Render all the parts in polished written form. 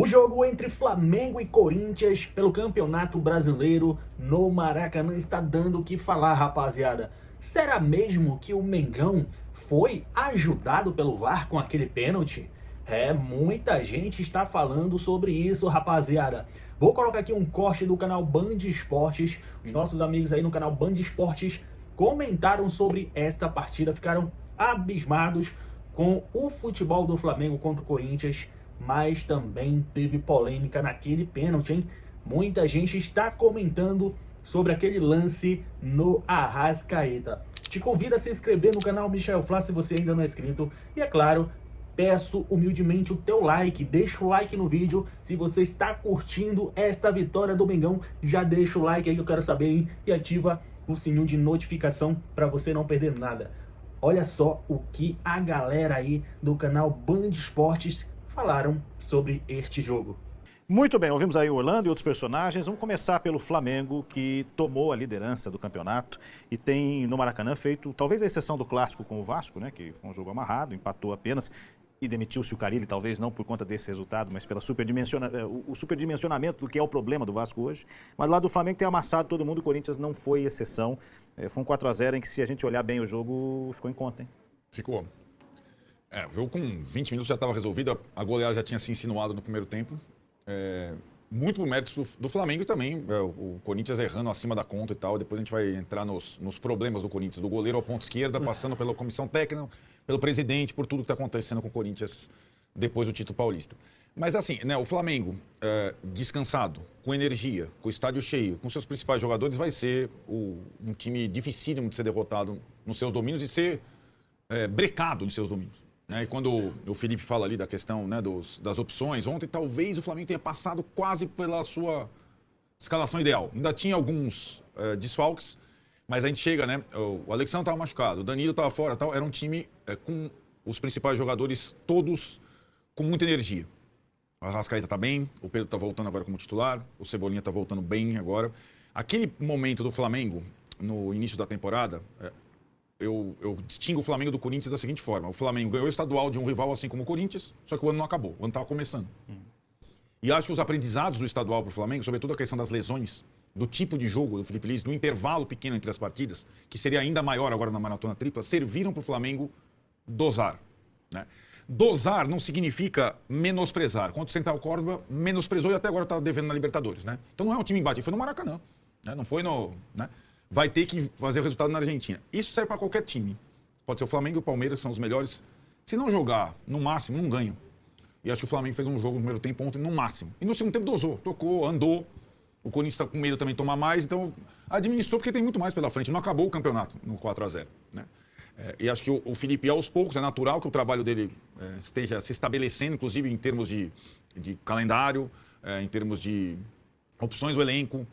jogo entre Flamengo e Corinthians pelo Campeonato Brasileiro no Maracanã está dando o que falar, rapaziada. Será mesmo que o Mengão foi ajudado pelo VAR com aquele pênalti? Muita gente está falando sobre isso, rapaziada. Vou colocar aqui um corte do canal Band Esportes. Os nossos amigos aí no canal Band Esportes comentaram sobre esta partida, ficaram abismados com o futebol do Flamengo contra o Corinthians, mas também teve polêmica naquele pênalti, hein? Muita gente está comentando sobre aquele lance no Arrascaeta. Te convido a se inscrever no canal Michel Flá se você ainda não é inscrito. E é claro, peço humildemente o teu like. Deixa o like no vídeo. Se você está curtindo esta vitória do Mengão, já deixa o like aí que eu quero saber, hein? E ativa o sininho de notificação para você não perder nada. Olha só o que a galera aí do canal Band Esportes falaram sobre este jogo. Muito bem, ouvimos aí o Orlando e outros personagens. Vamos começar pelo Flamengo, que tomou a liderança do campeonato e tem no Maracanã feito, talvez a exceção do clássico com o Vasco, né, que foi um jogo amarrado, empatou apenas e demitiu-se o Carille, talvez não por conta desse resultado, mas pelo o superdimensionamento do que é o problema do Vasco hoje. Mas lá do Flamengo tem amassado todo mundo, o Corinthians não foi exceção. Foi um 4-0 em que, se a gente olhar bem o jogo, ficou em conta, hein? Ficou. O jogo com 20 minutos já estava resolvido, a goleada já tinha se insinuado no primeiro tempo. Muito por mérito do Flamengo e também o Corinthians errando acima da conta e tal. Depois a gente vai entrar nos problemas do Corinthians, do goleiro ao ponto esquerda, passando pela comissão técnica, pelo presidente, por tudo que está acontecendo com o Corinthians depois do título paulista. Mas assim, né, o Flamengo, descansado, com energia, com o estádio cheio, com seus principais jogadores, vai ser um time dificílimo de ser derrotado nos seus domínios e ser brecado nos seus domínios. E quando o Felipe fala ali da questão, né, das opções, ontem talvez o Flamengo tenha passado quase pela sua escalação ideal. Ainda tinha alguns desfalques, mas a gente chega, né? O Alexandre estava machucado, o Danilo estava fora, tal. Era um time com os principais jogadores todos com muita energia. O Arrascaeta está bem, o Pedro está voltando agora como titular, o Cebolinha está voltando bem agora. Aquele momento do Flamengo, no início da temporada, eu distingo o Flamengo do Corinthians da seguinte forma. O Flamengo ganhou o estadual de um rival assim como o Corinthians, só que o ano não acabou, o ano estava começando. E acho que os aprendizados do estadual para o Flamengo, sobretudo a questão das lesões, do tipo de jogo do Felipe Luiz, do intervalo pequeno entre as partidas, que seria ainda maior agora na maratona tripla, serviram para o Flamengo dosar. Né? Dosar não significa menosprezar. Quando o Central Córdoba menosprezou e até agora está devendo na Libertadores. Né? Então não é um time embate, foi no Maracanã. Né? Não foi no... Né? Vai ter que fazer o resultado na Argentina. Isso serve para qualquer time. Pode ser o Flamengo e o Palmeiras, que são os melhores. Se não jogar, no máximo, não ganham. E acho que o Flamengo fez um jogo no primeiro tempo ontem, no máximo. E no segundo tempo dosou, tocou, andou. O Corinthians está com medo também de tomar mais, então administrou porque tem muito mais pela frente. Não acabou o campeonato no 4-0. Né? E acho que o Felipe, aos poucos, é natural que o trabalho dele esteja se estabelecendo, inclusive em termos de calendário, em termos de opções do elenco,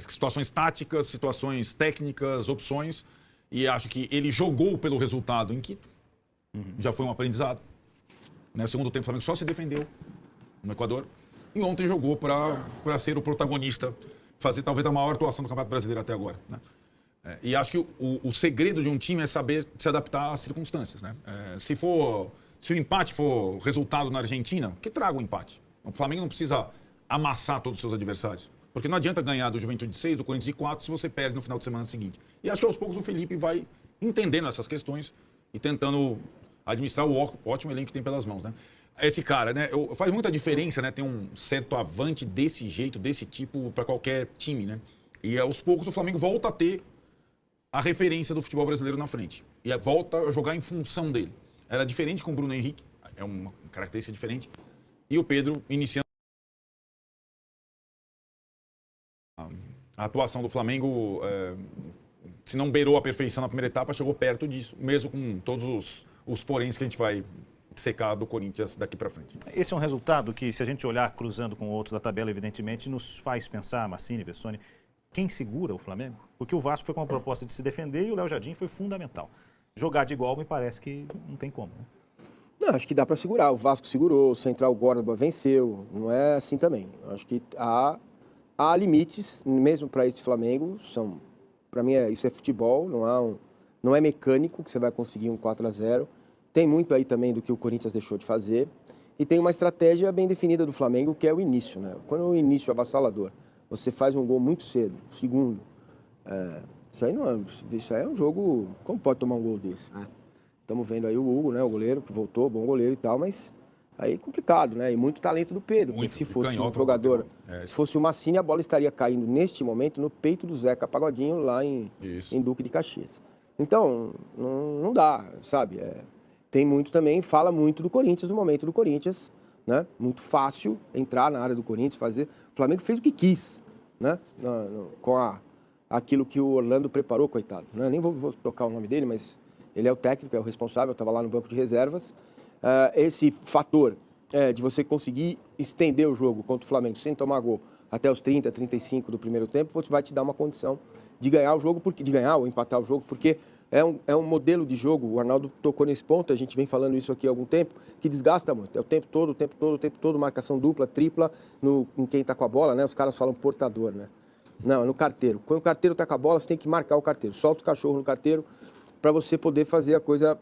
situações táticas, situações técnicas, opções. E acho que ele jogou pelo resultado em Quito. Já foi um aprendizado. No segundo tempo, o Flamengo só se defendeu no Equador. E ontem jogou para ser o protagonista, fazer talvez a maior atuação do Campeonato Brasileiro até agora. Né? E acho que o segredo de um time é saber se adaptar às circunstâncias. Né? Se o empate for resultado na Argentina, que traga o empate. O Flamengo não precisa amassar todos os seus adversários. Porque não adianta ganhar do Juventude de 6, do Corinthians de 4, se você perde no final de semana seguinte. E acho que aos poucos o Felipe vai entendendo essas questões e tentando administrar o ótimo elenco que tem pelas mãos. Né? Esse cara, né, faz muita diferença, né, ter um certo avante desse jeito, desse tipo, para qualquer time. Né? E aos poucos o Flamengo volta a ter a referência do futebol brasileiro na frente. E volta a jogar em função dele. Era diferente com o Bruno Henrique, é uma característica diferente. E o Pedro iniciando. A atuação do Flamengo, se não beirou a perfeição na primeira etapa, chegou perto disso, mesmo com todos os poréns que a gente vai secar do Corinthians daqui para frente. Esse é um resultado que, se a gente olhar cruzando com outros da tabela, evidentemente, nos faz pensar, Massini, Vessone, quem segura o Flamengo? Porque o Vasco foi com a proposta de se defender e o Léo Jardim foi fundamental. Jogar de igual me parece que não tem como. Né? Não, acho que dá para segurar. O Vasco segurou, o Central Córdoba venceu. Não é assim também. Acho que há limites, mesmo para esse Flamengo. Para mim, isso é futebol, não é mecânico que você vai conseguir um 4-0. Tem muito aí também do que o Corinthians deixou de fazer. E tem uma estratégia bem definida do Flamengo, que é o início, né? Quando o início é avassalador, você faz um gol muito cedo, segundo. Isso aí é um jogo... Como pode tomar um gol desse, né? Estamos vendo aí o Hugo, né? O goleiro que voltou, bom goleiro e tal, mas aí é complicado, né? E muito talento do Pedro. Porque se fosse um jogador, se fosse o Massini, a bola estaria caindo neste momento no peito do Zeca Pagodinho lá em Duque de Caxias. Então, não dá, sabe? Tem muito também, fala muito do Corinthians, no momento do Corinthians, né? Muito fácil entrar na área do Corinthians, fazer. O Flamengo fez o que quis, né? Com aquilo que o Orlando preparou, coitado. Né? Nem vou tocar o nome dele, mas ele é o técnico, é o responsável, estava lá no banco de reservas. Esse fator de você conseguir estender o jogo contra o Flamengo sem tomar gol até os 30, 35 do primeiro tempo, vai te dar uma condição de ganhar o jogo, de ganhar ou empatar o jogo, porque é um modelo de jogo, o Arnaldo tocou nesse ponto, a gente vem falando isso aqui há algum tempo, que desgasta muito. É o tempo todo, marcação dupla, tripla, em quem está com a bola, né? Os caras falam portador, né? Não, é no carteiro. Quando o carteiro está com a bola, você tem que marcar o carteiro. Solta o cachorro no carteiro para você poder fazer a coisa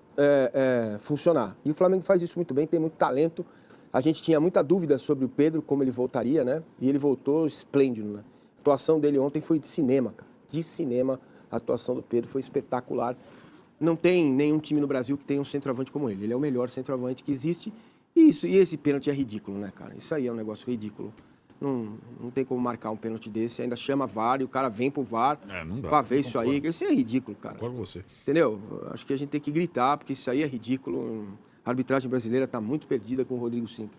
funcionar. E o Flamengo faz isso muito bem, tem muito talento. A gente tinha muita dúvida sobre o Pedro, como ele voltaria, né? E ele voltou esplêndido, né? A atuação dele ontem foi de cinema, cara. De cinema, a atuação do Pedro foi espetacular. Não tem nenhum time no Brasil que tenha um centroavante como ele. Ele é o melhor centroavante que existe. E esse pênalti é ridículo, né, cara? Isso aí é um negócio ridículo. Não tem como marcar um pênalti desse, ainda chama VAR e o cara vem pro VAR pra ver isso aí. Isso é ridículo, cara. Concordo com você. Entendeu? Acho que a gente tem que gritar, porque isso aí é ridículo. A arbitragem brasileira está muito perdida com o Rodrigo Cinca.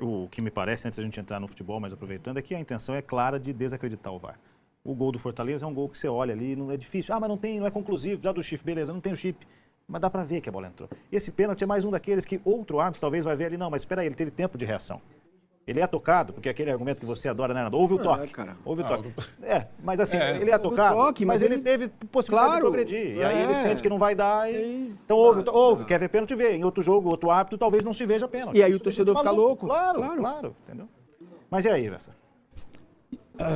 O que me parece, antes da gente entrar no futebol, mas aproveitando, é que a intenção é clara de desacreditar o VAR. O gol do Fortaleza é um gol que você olha ali, não é difícil. Mas não é conclusivo, já do chip, beleza, não tem o chip. Mas dá pra ver que a bola entrou. E esse pênalti é mais um daqueles que outro árbitro talvez vai ver ali, não, mas espera aí, ele teve tempo de reação. Ele é tocado, porque aquele argumento que você adora, né, Nando? Houve o toque. Houve o toque. Mas assim, ele é tocado, toque, mas ele teve possibilidade de progredir. E aí ele sente que não vai dar. Então houve. Quer ver pênalti, vê. Em outro jogo, outro árbitro, talvez não se veja pênalti. E aí o torcedor fica louco. Claro. Entendeu? Mas e aí, Vessa?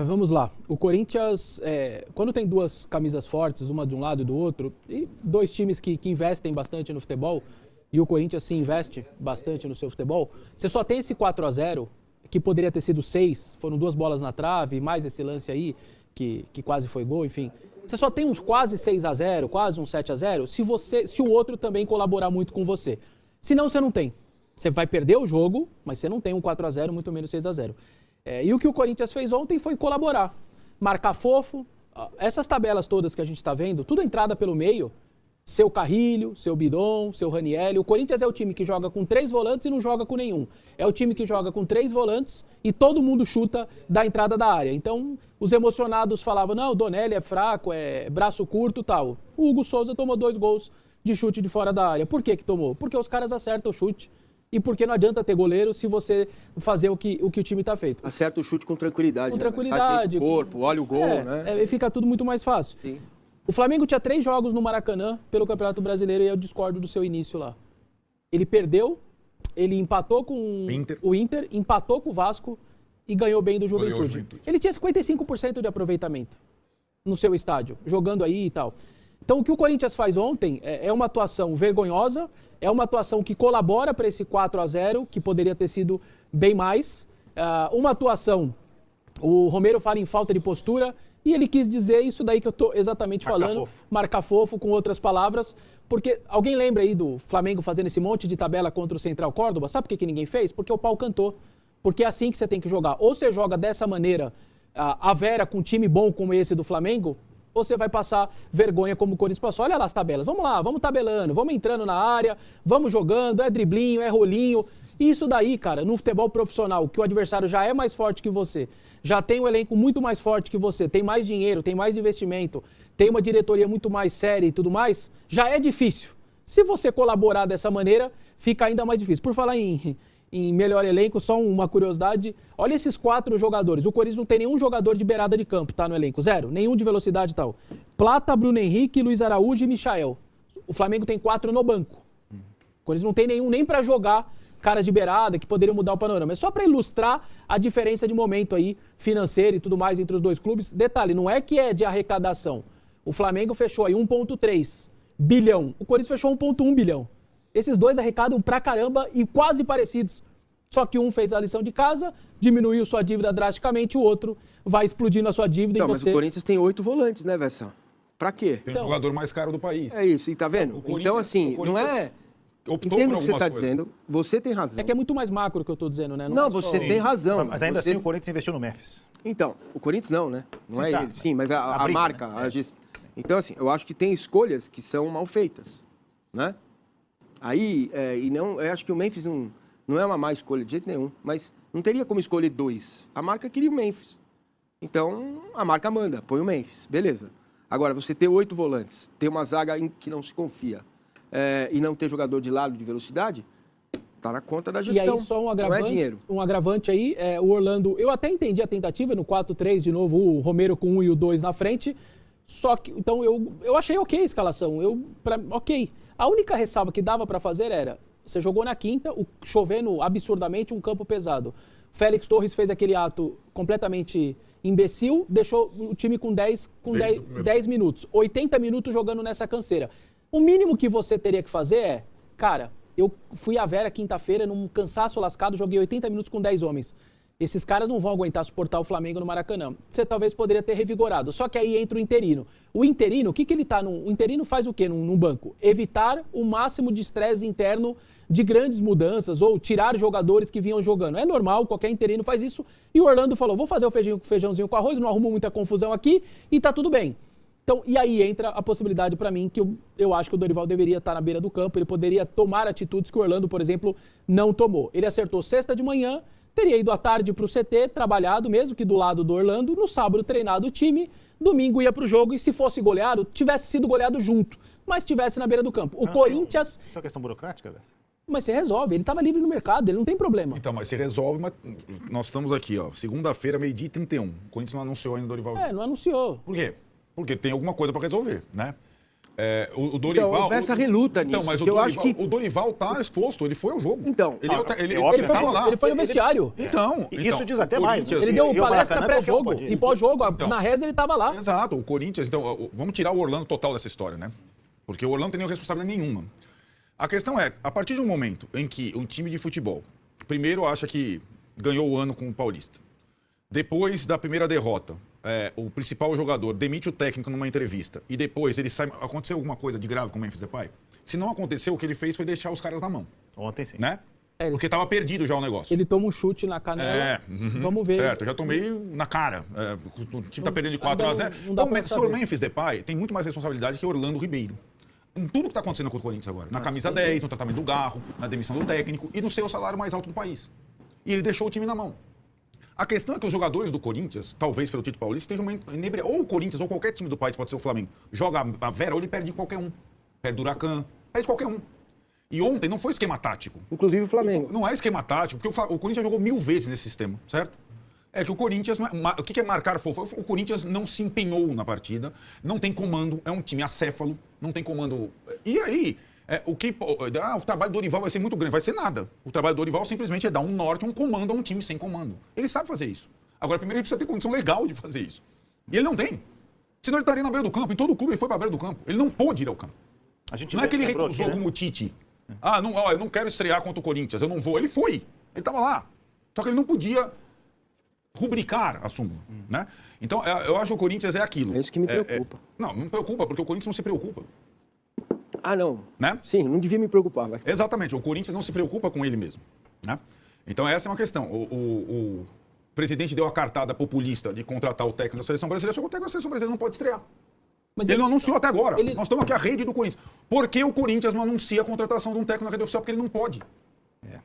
Vamos lá. O Corinthians, quando tem duas camisas fortes, uma de um lado e do outro, e dois times que investem bastante no futebol, e o Corinthians se investe bastante no seu futebol, você só tem esse 4-0, que poderia ter sido 6, foram 2 bolas na trave, mais esse lance aí, que quase foi gol, enfim. Você só tem uns quase 6-0, quase um 7-0, se o outro também colaborar muito com você. Senão você não tem. Você vai perder o jogo, mas você não tem um 4-0, muito menos 6-0. E o que o Corinthians fez ontem foi colaborar, marcar fofo. Essas tabelas todas que a gente está vendo, tudo entrada pelo meio, seu Carrilho, seu Bidon, seu Ranielli. O Corinthians é o time que joga com 3 volantes e não joga com nenhum. É o time que joga com 3 volantes e todo mundo chuta da entrada da área. Então, os emocionados falavam, não, o Donelli é fraco, é braço curto e tal. O Hugo Souza tomou 2 gols de chute de fora da área. Por que tomou? Porque os caras acertam o chute. E porque não adianta ter goleiro se você fazer o que o time está feito. Acerta o chute com tranquilidade. Com tranquilidade. O corpo, olha o gol, né? Fica tudo muito mais fácil. Sim. O Flamengo tinha 3 jogos no Maracanã pelo Campeonato Brasileiro e eu discordo do seu início lá. Ele perdeu, ele empatou com o Inter, empatou com o Vasco e ganhou bem do Juventude. Ele tinha 55% de aproveitamento no seu estádio, jogando aí e tal. Então o que o Corinthians faz ontem é uma atuação vergonhosa, é uma atuação que colabora para esse 4-0, que poderia ter sido bem mais. Uma atuação, o Romero fala em falta de postura, e ele quis dizer isso daí que eu estou exatamente falando, marcar fofo, com outras palavras, porque alguém lembra aí do Flamengo fazendo esse monte de tabela contra o Central Córdoba? Sabe por que ninguém fez? Porque o pau cantou. Porque é assim que você tem que jogar. Ou você joga dessa maneira, a Vera, com um time bom como esse do Flamengo, ou você vai passar vergonha como o Corinthians passou. Olha lá as tabelas, vamos lá, vamos tabelando, vamos entrando na área, vamos jogando, é driblinho, é rolinho. E isso daí, cara, no futebol profissional, que o adversário já é mais forte que você, já tem um elenco muito mais forte que você, tem mais dinheiro, tem mais investimento, tem uma diretoria muito mais séria e tudo mais, já é difícil. Se você colaborar dessa maneira, fica ainda mais difícil. Por falar em melhor elenco, só uma curiosidade, olha esses 4 jogadores. O Corinthians não tem nenhum jogador de beirada de campo, tá, no elenco, 0, nenhum de velocidade e tal. Plata, Bruno Henrique, Luiz Araújo e Michael. O Flamengo tem 4 no banco. O Corinthians não tem nenhum nem para jogar caras de beirada que poderiam mudar o panorama. É só para ilustrar a diferença de momento aí, financeiro e tudo mais entre os dois clubes. Detalhe, não é que é de arrecadação. O Flamengo fechou aí 1,3 bilhão. O Corinthians fechou 1,1 bilhão. Esses dois arrecadam pra caramba e quase parecidos. Só que um fez a lição de casa, diminuiu sua dívida drasticamente, o outro vai explodindo a sua dívida Não, e mas você... o Corinthians tem 8 volantes, né, Vessão? Pra quê? Tem o jogador mais caro do país. É isso, e tá vendo? Então, assim, não é... Entendo o que você está dizendo, você tem razão. É que é muito mais macro o que eu estou dizendo, né? Não, é você só... tem razão. Mas ainda você... assim o Corinthians investiu no Memphis. Então, o Corinthians não, né? Não Sim, é tá. ele. Sim, mas a briga, marca, né? a gest... Então, assim, eu acho que tem escolhas que são mal feitas, né? Aí, e não, eu acho que o Memphis não é uma má escolha de jeito nenhum, mas não teria como escolher 2. A marca queria o Memphis. Então, a marca manda, põe o Memphis, beleza. Agora, você ter 8 volantes, ter uma zaga que não se confia e não ter jogador de lado de velocidade, tá na conta da gestão. E aí, só um agravante, não é dinheiro. Um agravante aí, o Orlando... Eu até entendi a tentativa no 4-3, de novo, o Romero com 1 e o 2 na frente. Só que, então, eu achei ok a escalação. Ok. A única ressalva que dava para fazer era... Você jogou na quinta, chovendo absurdamente, um campo pesado. Félix Torres fez aquele ato completamente imbecil, deixou o time com 10 minutos. 80 minutos jogando nessa canseira. O mínimo que você teria que fazer é... Cara, eu fui à Vera quinta-feira, num cansaço lascado, joguei 80 minutos com 10 homens. Esses caras não vão aguentar suportar o Flamengo no Maracanã. Você talvez poderia ter revigorado. Só que aí entra o interino. O interino, o que ele tá no... O interino faz o quê num banco? Evitar o máximo de estresse interno de grandes mudanças ou tirar jogadores que vinham jogando. É normal, qualquer interino faz isso. E o Orlando falou, vou fazer o feijãozinho com arroz, não arrumo muita confusão aqui e tá tudo bem. Então, e aí entra a possibilidade para mim que eu acho que o Dorival deveria estar na beira do campo, ele poderia tomar atitudes que o Orlando, por exemplo, não tomou. Ele acertou sexta de manhã, teria ido à tarde para o CT, trabalhado, mesmo que do lado do Orlando, no sábado treinado o time, domingo ia para o jogo e se fosse goleado, tivesse sido goleado junto, mas estivesse na beira do campo. O Corinthians... Isso é uma questão burocrática, Vessa? Mas você resolve, ele estava livre no mercado, ele não tem problema. Então, mas você resolve, mas nós estamos aqui, ó, segunda-feira, 12h31. O Corinthians não anunciou ainda o Dorival. Não anunciou. Por quê? Porque tem alguma coisa para resolver, né? O Dorival... Então, houve essa reluta nisso. Então, mas eu acho que... o Dorival tá exposto, ele foi ao jogo. Então, ele foi no vestiário. Então, isso diz até mais. Ele deu E o palestra Maracanã, pré-jogo qualquer um pode ir. e pós-jogo. Então. Na reza ele estava lá. Exato, o Corinthians... Então, vamos tirar o Orlando total dessa história, né? Porque o Orlando não tem nenhuma responsabilidade nenhuma. A questão é, a partir de um momento em que um time de futebol, primeiro acha que ganhou o ano com o Paulista, depois da primeira derrota, o principal jogador demite o técnico numa entrevista e depois ele sai... Aconteceu alguma coisa de grave com o Memphis Depay? Se não aconteceu, o que ele fez foi deixar os caras na mão. Ontem sim. Né? Porque estava perdido já o negócio. Ele toma um chute na canela. Vamos ver. Certo, eu já tomei na cara. O time está perdendo de 4-0. Então, o Memphis Depay tem muito mais responsabilidade que o Orlando Ribeiro. Em tudo que está acontecendo com o Corinthians agora. Na camisa 10, no tratamento do Garro, na demissão do técnico e no seu salário mais alto do país. E ele deixou o time na mão. A questão é que os jogadores do Corinthians, talvez pelo título paulista, tenham uma inebriedade. Ou o Corinthians, ou qualquer time do país, pode ser o Flamengo, joga a Vera ou ele perde de qualquer um. Perde do Huracan, perde qualquer um. E ontem não foi esquema tático. Inclusive o Flamengo. Não é esquema tático, porque o Corinthians jogou 1000 vezes nesse sistema, certo? É que o Corinthians... O que é marcar fofo? O Corinthians não se empenhou na partida, não tem comando, é um time acéfalo, não tem comando... E aí, o trabalho do Dorival vai ser muito grande, vai ser nada. O trabalho do Dorival simplesmente é dar um norte, um comando a um time sem comando. Ele sabe fazer isso. Agora, primeiro ele precisa ter condição legal de fazer isso. E ele não tem. Senão ele estaria na beira do campo. Em todo o clube ele foi para a beira do campo. Ele não pôde ir ao campo. Não é que ele recusou como o Tite. Eu não quero estrear contra o Corinthians, eu não vou. Ele foi. Ele estava lá. Só que ele não podia rubricar a súmula, né? Então, eu acho que o Corinthians é aquilo. É isso que me preocupa. Não me preocupa, porque o Corinthians não se preocupa. Não. Né? Sim, não devia me preocupar. Vai. Exatamente, o Corinthians não se preocupa com ele mesmo, né? Então, essa é uma questão. O presidente deu a cartada populista de contratar o técnico da seleção brasileira, só que o técnico da seleção brasileira não pode estrear. Mas ele não anunciou até agora. Nós estamos aqui a rede do Corinthians. Por que o Corinthians não anuncia a contratação de um técnico na rede oficial? Porque ele não pode.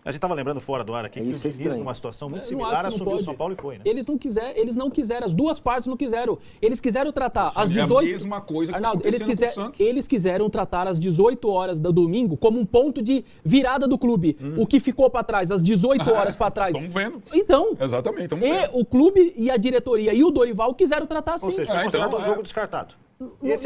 A gente estava lembrando fora do ar aqui que o Diniz, numa situação muito similar, assumiu o São Paulo e foi, né? Eles não quiseram, as duas partes não quiseram. Eles quiseram tratar às 18... É a mesma coisa que Arnaldo, com o Santos. Eles quiseram tratar às 18 horas do domingo como um ponto de virada do clube. O que ficou para trás, às 18 horas para trás. Estamos vendo. Então, exatamente, estamos vendo. O clube e a diretoria e o Dorival quiseram tratar assim. Ou seja, foi considerado um jogo descartado. Eles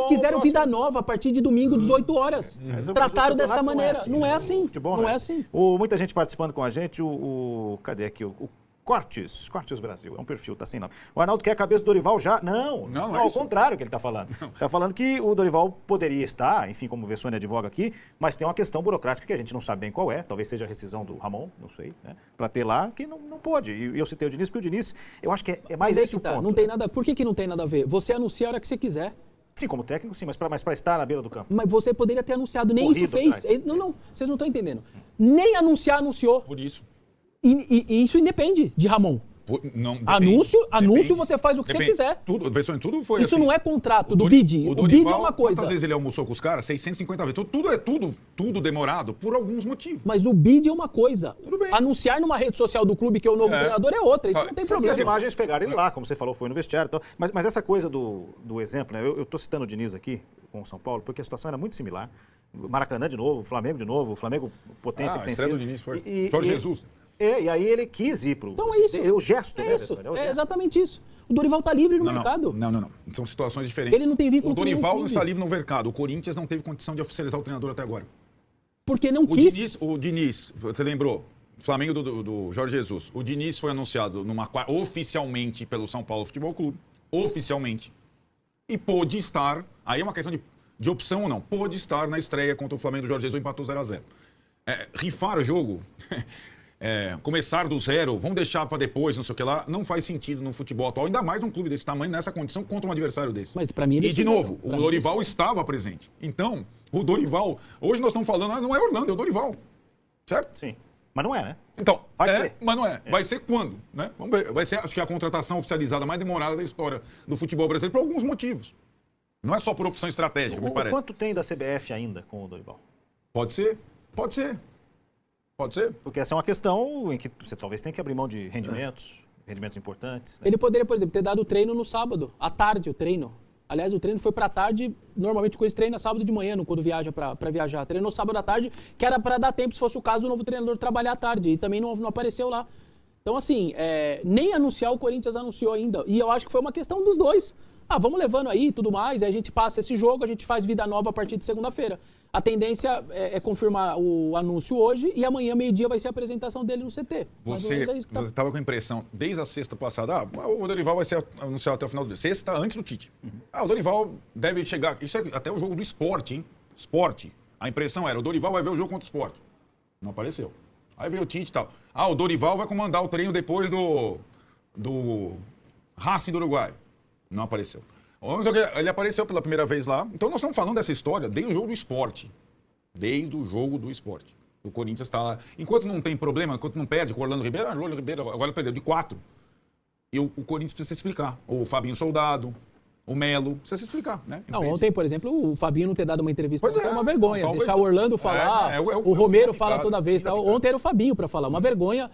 quiseram vida nova a partir de domingo, 18 horas. Trataram dessa maneira. Não é assim. Futebol não é assim. Muita gente participando com a gente. Cadê aqui? O Cortes Brasil, é um perfil, tá assim não. O Arnaldo quer a cabeça do Dorival já? Não é ao contrário que ele tá falando. Tá falando que o Dorival poderia estar, enfim, como o Vessone advoga aqui, mas tem uma questão burocrática que a gente não sabe bem qual é, talvez seja a rescisão do Ramon, não sei, né? Pra ter lá, que não pode. E eu citei o Diniz, porque o Diniz, eu acho que é mais esse o ponto. Não tem nada, por que não tem nada a ver? Você anuncia a hora que você quiser. Sim, como técnico, sim, mas para estar na beira do campo. Mas você poderia ter anunciado, nem Corrido isso fez. atrás. Não, vocês não estão entendendo. Nem anunciou. Por isso. E isso independe de Ramon. Não, depende. Anúncio você faz o que você quiser. Tudo foi Isso assim. não é contrato do BID. O BID é uma coisa. Quantas vezes ele almoçou com os caras? 650 vezes. Tudo demorado por alguns motivos. Mas o BID é uma coisa. Tudo bem. Anunciar numa rede social do clube que é o novo treinador é outra. Isso não tem As problema. imagens pegaram ele lá, como você falou, foi no vestiário e tal. Mas essa coisa do exemplo, né? Eu tô citando o Diniz aqui com o São Paulo, porque a situação era muito similar. Maracanã de novo, Flamengo de novo, Flamengo potência que tem estreia sido. do Diniz foi Jorge Jesus. E aí ele quis ir pro... Então é isso. O gesto, né? Isso. É o É gesto. exatamente isso. O Dorival tá livre no mercado. Não. São situações diferentes. Ele não tem vínculo O com nenhum Dorival não clube. está livre no mercado. O Corinthians não teve condição de oficializar o treinador até agora. Porque não quis. O Diniz, você lembrou? Flamengo do Jorge Jesus. O Diniz foi anunciado oficialmente pelo São Paulo Futebol Clube. Oficialmente. E pôde estar... Aí é uma questão de opção ou não. Pôde estar na estreia contra o Flamengo do Jorge Jesus, empatou 0-0. Rifar o jogo... começar do zero, vamos deixar para depois, não sei o que lá, não faz sentido no futebol atual, ainda mais num clube desse tamanho, nessa condição, contra um adversário desse. Mas para mim eles E de fizeram. novo, o Dorival estava presente. Então, o Dorival, hoje nós estamos falando, não é Orlando, é o Dorival. Certo? Sim. Mas não é, né? Então, Vai ser. mas não é. Vai ser quando? Né? Vamos ver. Vai ser, acho que a contratação oficializada mais demorada da história do futebol brasileiro, por alguns motivos. Não é só por opção estratégica, me parece. Quanto tem da CBF ainda com o Dorival? Pode ser. Porque essa é uma questão em que você talvez tenha que abrir mão de rendimentos importantes. Né? Ele poderia, por exemplo, ter dado o treino no sábado, à tarde o treino. Aliás, o treino foi pra tarde, normalmente com esse treino é sábado de manhã, quando viaja pra viajar. Treinou sábado à tarde, que era pra dar tempo, se fosse o caso, do novo treinador trabalhar à tarde. E também não apareceu lá. Então, assim, nem anunciar o Corinthians anunciou ainda. E eu acho que foi uma questão dos dois. Vamos levando aí e tudo mais, aí a gente passa esse jogo, a gente faz vida nova a partir de segunda-feira. A tendência é confirmar o anúncio hoje e amanhã, meio-dia, vai ser a apresentação dele no CT. Você estava com a impressão, desde a sexta passada, o Dorival vai ser anunciado até o final do dia. Sexta, antes do Tite. O Dorival deve chegar... Isso é até o jogo do esporte, hein? Esporte. A impressão era, o Dorival vai ver o jogo contra o esporte. Não apareceu. Aí veio o Tite e tal. O Dorival vai comandar o treino depois do Racing do Uruguai. Não apareceu. Ele apareceu pela primeira vez lá. Então nós estamos falando dessa história desde o jogo do esporte. Desde o jogo do esporte. O Corinthians está lá. Enquanto não tem problema, enquanto não perde com o Orlando Ribeiro, agora perdeu de 4. E o Corinthians precisa se explicar. O Fabinho Soldado, o Melo, precisa se explicar, né? Ontem, por exemplo, o Fabinho não ter dado uma entrevista é uma vergonha. Talvez, deixar o Orlando falar, o Romero fala toda vez. Tal. Ontem era o Fabinho para falar, uma vergonha.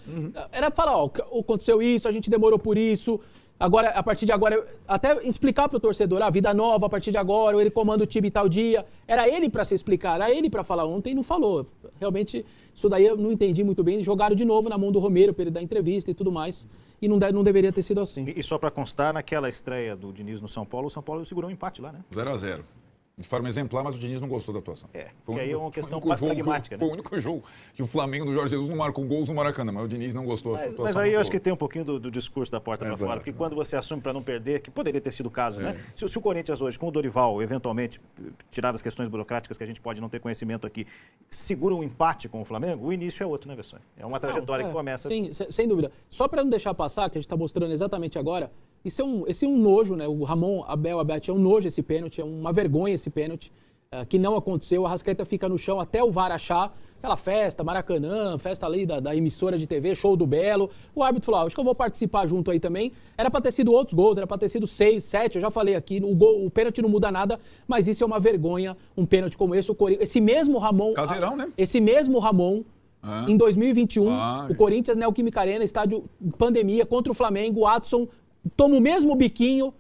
Era falar, aconteceu isso, a gente demorou por isso. Agora, a partir de agora, até explicar para o torcedor, a vida nova a partir de agora, ou ele comanda o time tal dia. Era ele para se explicar, era ele para falar. Ontem não falou. Realmente, isso daí eu não entendi muito bem. Jogaram de novo na mão do Romero para ele dar entrevista e tudo mais. E não deveria ter sido assim. E só para constar, naquela estreia do Diniz no São Paulo, o São Paulo segurou um empate lá, né? 0-0. De forma exemplar, mas o Diniz não gostou da atuação. Foi aí é uma questão pragmática, né? Foi o único jogo que o Flamengo do Jorge Jesus não marcou gols no Maracanã, mas o Diniz não gostou da atuação. Mas aí eu acho que tem um pouquinho do discurso da porta para fora, porque quando você assume para não perder, que poderia ter sido o caso, né? Se o Corinthians hoje, com o Dorival, eventualmente, tirado as questões burocráticas que a gente pode não ter conhecimento aqui, segura um empate com o Flamengo, o início é outro, né, Vessone? É uma trajetória que começa... Sim, sem dúvida. Só para não deixar passar, que a gente está mostrando exatamente agora, esse é um nojo, né? O Ramon Abel Abate é um nojo esse pênalti, é uma vergonha esse pênalti. Que não aconteceu, a Arrascaeta fica no chão até o VAR achar, aquela festa, Maracanã, festa ali da emissora de TV, show do Belo. O árbitro falou, acho que eu vou participar junto aí também. Era pra ter sido outros gols, era pra ter sido 6, 7, eu já falei aqui, o pênalti não muda nada, mas isso é uma vergonha, um pênalti como esse. Esse mesmo Ramon... Caseirão, né? Esse mesmo Ramon, em 2021, o Corinthians, Neoquímica Arena, estádio pandemia, contra o Flamengo, o Adson toma o mesmo biquinho,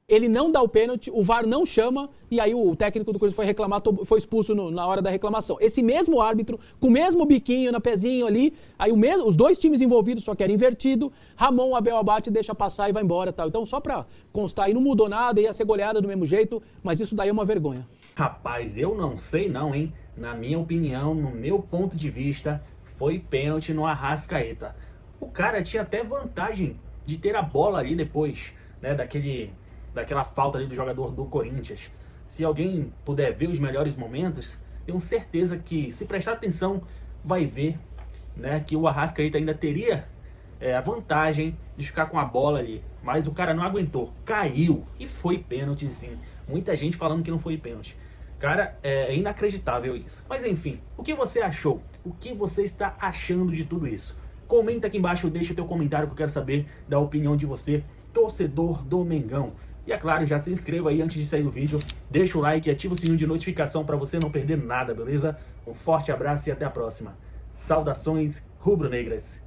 ele não dá o pênalti, o VAR não chama, e aí o técnico do Corinthians foi reclamar, foi expulso na hora da reclamação. Esse mesmo árbitro, com o mesmo biquinho, na pezinho ali, aí os dois times envolvidos, só que era invertido, Ramon Abel Abate deixa passar e vai embora. Tal. Então, só pra constar, aí não mudou nada, ia ser goleada do mesmo jeito, mas isso daí é uma vergonha. Rapaz, eu não sei não, hein? Na minha opinião, no meu ponto de vista, foi pênalti no Arrascaeta. o cara tinha até vantagem de ter a bola ali depois, né, daquela falta ali do jogador do Corinthians. Se alguém puder ver os melhores momentos, tenho certeza que, se prestar atenção, vai ver, né, que o Arrascaeta ainda teria a vantagem de ficar com a bola ali. Mas o cara não aguentou, caiu e foi pênalti sim. Muita gente falando que não foi pênalti. Cara, é inacreditável isso. Mas enfim, o que você achou? O que você está achando de tudo isso? Comenta aqui embaixo, deixa o teu comentário que eu quero saber da opinião de você, torcedor do Mengão. E é claro, já se inscreva aí antes de sair do vídeo, deixa o like e ativa o sininho de notificação para você não perder nada, beleza? Um forte abraço e até a próxima. Saudações rubro-negras.